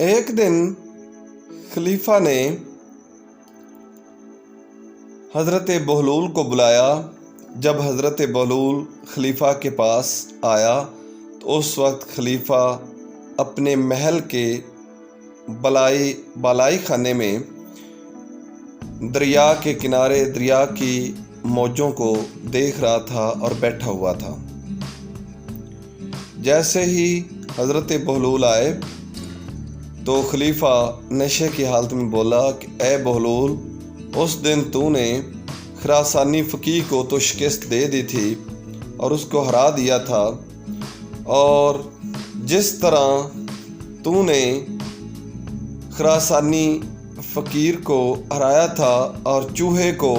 एक दिन खलीफा ने हज़रत बहलूल को बुलाया। जब हज़रत बहलूल खलीफा के पास आया तो उस वक्त खलीफा अपने महल के बालाई खाने में दरिया के किनारे दरिया की मौजों को देख रहा था और बैठा हुआ था। जैसे ही हज़रत बहलूल आए तो खलीफा नशे की हालत में बोला कि ए बहलूल, उस दिन तूने खुरासानी फ़कीह को तो शिकस्त दे दी थी और उसको हरा दिया था, और जिस तरह तूने खुरासानी फ़कीर को हराया था और चूहे को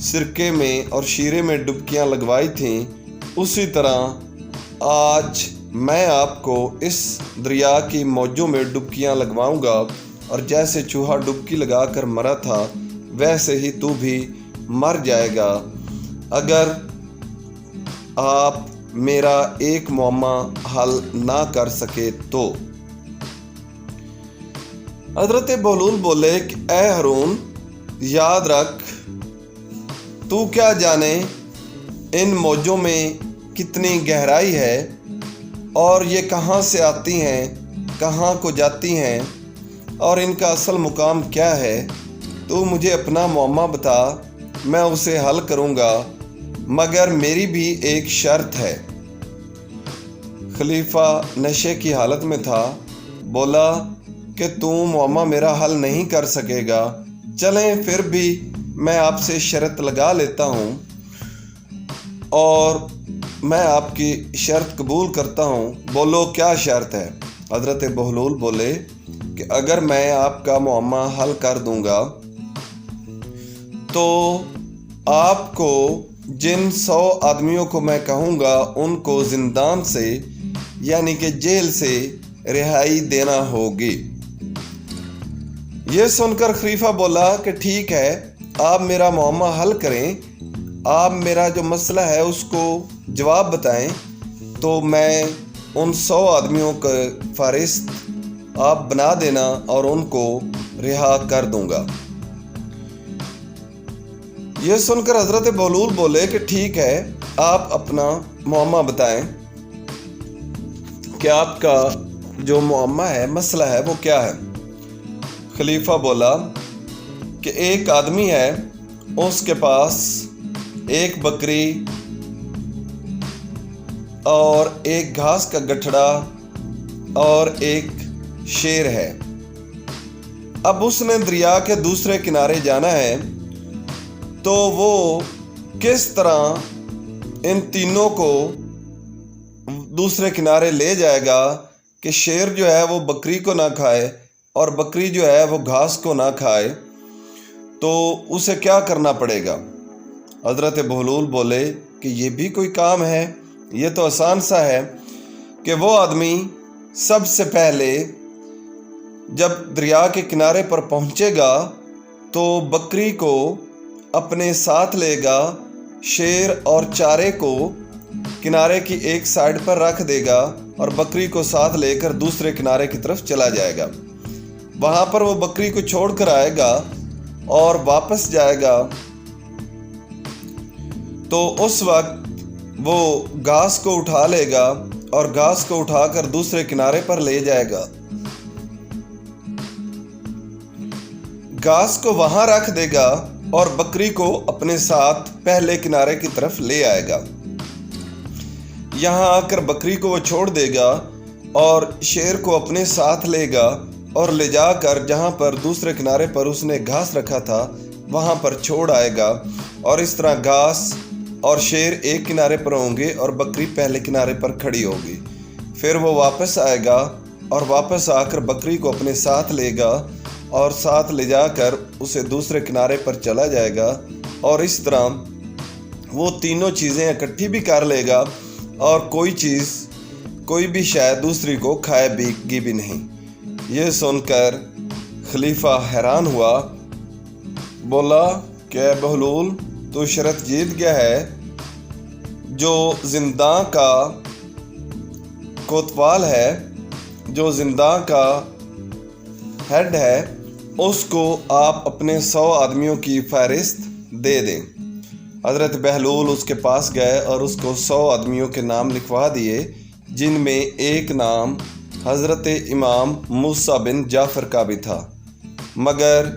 सिरके में और शीरे में डुबकियां लगवाई थीं, उसी तरह आज मैं आपको इस दरिया की मौजों में डुबकियां लगवाऊंगा, और जैसे चूहा डुबकी लगाकर मरा था वैसे ही तू भी मर जाएगा अगर आप मेरा एक मुअम्मा हल ना कर सके तो। हज़रत बहलूल बोले कि ए हारून, याद रख, तू क्या जाने इन मौजों में कितनी गहराई है और ये कहाँ से आती हैं, कहाँ को जाती हैं, और इनका असल मुकाम क्या है। तू मुझे अपना मुअम्मा बता, मैं उसे हल करूँगा, मगर मेरी भी एक शर्त है। खलीफा नशे की हालत में था, बोला कि तू मुअम्मा मेरा हल नहीं कर सकेगा, चलें फिर भी मैं आपसे शर्त लगा लेता हूँ और मैं आपकी शर्त कबूल करता हूँ। बोलो क्या शर्त है। हज़रत बहलूल बोले कि अगर मैं आपका मुअम्मा हल कर दूँगा तो आपको जिन 100 आदमियों को मैं कहूँगा उनको ज़िंदान से यानी कि जेल से रिहाई देना होगी। ये सुनकर खलीफा बोला कि ठीक है, आप मेरा मुअम्मा हल करें, आप मेरा जो मसला है उसको जवाब बताएं, तो मैं उन 100 आदमियों का फ़हरिस्त आप बना देना और उनको रिहा कर दूंगा। ये सुनकर हज़रत बहलूल बोले कि ठीक है, आप अपना मुअम्मा बताएं कि आपका जो मुअम्मा है, मसला है, वो क्या है। खलीफा बोला कि एक आदमी है, उसके पास एक बकरी और एक घास का गठड़ा और एक शेर है। अब उसने दरिया के दूसरे किनारे जाना है, तो वो किस तरह इन तीनों को दूसरे किनारे ले जाएगा कि शेर जो है वो बकरी को ना खाए और बकरी जो है वो घास को ना खाए, तो उसे क्या करना पड़ेगा। हज़रत बहलूल बोले कि ये भी कोई काम है, ये तो आसान सा है कि वो आदमी सबसे पहले जब दरिया के किनारे पर पहुंचेगा तो बकरी को अपने साथ लेगा, शेर और चारे को किनारे की एक साइड पर रख देगा और बकरी को साथ लेकर दूसरे किनारे की तरफ चला जाएगा। वहाँ पर वो बकरी को छोड़ कर आएगा और वापस जाएगा, तो उस वक्त वो घास को उठा लेगा और घास को उठाकर दूसरे किनारे पर ले जाएगा, घास को वहां रख देगा और बकरी को अपने साथ पहले किनारे की तरफ ले आएगा। यहाँ आकर बकरी को वो छोड़ देगा और शेर को अपने साथ लेगा और ले जाकर जहाँ पर दूसरे किनारे पर उसने घास रखा था वहाँ पर छोड़ आएगा, और इस तरह घास और शेर एक किनारे पर होंगे और बकरी पहले किनारे पर खड़ी होगी। फिर वो वापस आएगा और वापस आकर बकरी को अपने साथ लेगा और साथ ले जाकर उसे दूसरे किनारे पर चला जाएगा, और इस तरह वो तीनों चीज़ें इकट्ठी भी कर लेगा और कोई भी शायद दूसरी को खाएगी भी नहीं। ये सुनकर खलीफा हैरान हुआ, बोला कि बहलूल, तो शर्त जीत गया है। जो जिंदा का कोतवाल है, जो जिंदा का हेड है उसको आप अपने 100 आदमियों की फहरिस्त दे दें। हज़रत बहलूल उसके पास गए और उसको 100 आदमियों के नाम लिखवा दिए, जिनमें एक नाम हज़रत इमाम मूसा बिन जाफ़र का भी था। मगर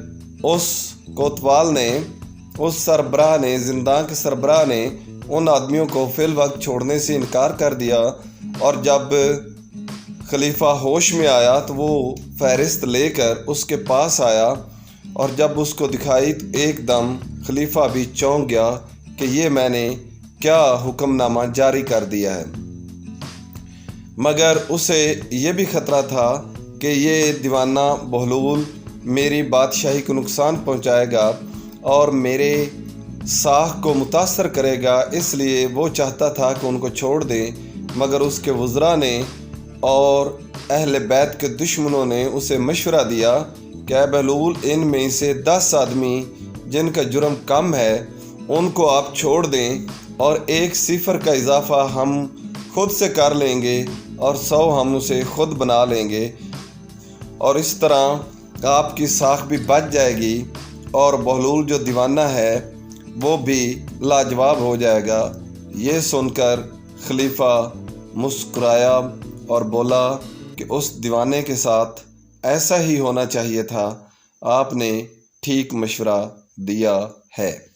उस कोतवाल ने, उस सरबराह ने, ज़िंदा के सरबराह ने उन आदमियों को फिल वक्त छोड़ने से इनकार कर दिया। और जब खलीफा होश में आया तो वो फहरिस्त लेकर उसके पास आया, और जब उसको दिखाई तो एकदम खलीफा भी चौंक गया कि ये मैंने क्या हुक्मनामा जारी कर दिया है। मगर उसे ये भी ख़तरा था कि ये दीवाना बहलूल मेरी बादशाही को नुकसान पहुंचाएगा और मेरे साख को मुतासर करेगा, इसलिए वो चाहता था कि उनको छोड़ दें। मगर उसके वज़रा ने और अहले बैत के दुश्मनों ने उसे मशवरा दिया कि ऐ बहलूल, इनमें से 10 आदमी जिनका जुर्म कम है उनको आप छोड़ दें, और 1 सिफर का इजाफ़ा हम खुद से कर लेंगे और 100 हम उसे खुद बना लेंगे, और इस तरह आपकी साख भी बच जाएगी और बहलूल जो दीवाना है वो भी लाजवाब हो जाएगा। ये सुनकर खलीफा मुस्कुराया और बोला कि उस दीवाने के साथ ऐसा ही होना चाहिए था, आपने ठीक मशवरा दिया है।